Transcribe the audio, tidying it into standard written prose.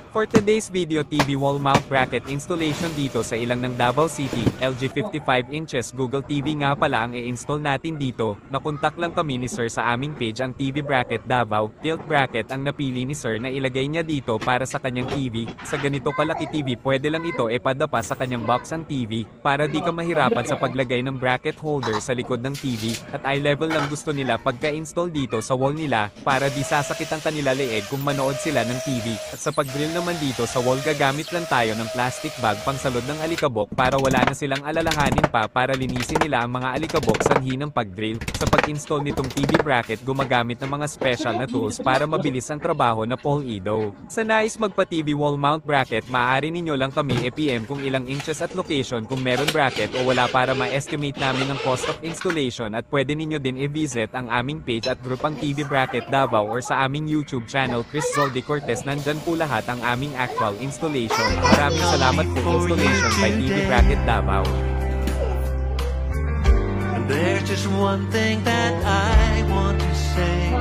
For today's video, TV wall mount bracket installation dito sa ilang ng Davao City, LG 55 inches Google TV nga pala ang i-install natin dito. Nakontak lang kami ni Sir sa aming page ang TV bracket Davao, tilt bracket ang napili ni Sir na ilagay niya dito para sa kanyang TV. Sa ganito kalaki TV pwede lang ito padapa sa kanyang box ang TV, para di ka mahirapan sa paglagay ng bracket holder sa likod ng TV, at eye level lang gusto nila pagka-install dito sa wall nila, para di sasakit ang kanila leeg kung manood sila ng TV. At sa pag-drill naman dito sa wall gagamit lang tayo ng plastic bag pangsalod ng alikabok para wala na silang alalahanin pa para linisin nila ang mga alikabok sanhi ng pag-drill. Sa pag-install nitong TV bracket gumagamit ng mga special na tools para mabilis ang trabaho na Polido. Sa nais magpa-TV wall mount bracket, maaari ninyo lang kami i-PM kung ilang inches at location kung meron bracket o wala para ma-estimate namin ang cost of installation, at pwede ninyo din i-visit ang aming page at group ang TV bracket Davao or sa aming YouTube channel Chris Zoldi Cortez, nandyan po lahat ang aming actual installation. Maraming salamat po. Installation by TV bracket Davao. There's just one thing that I want to say.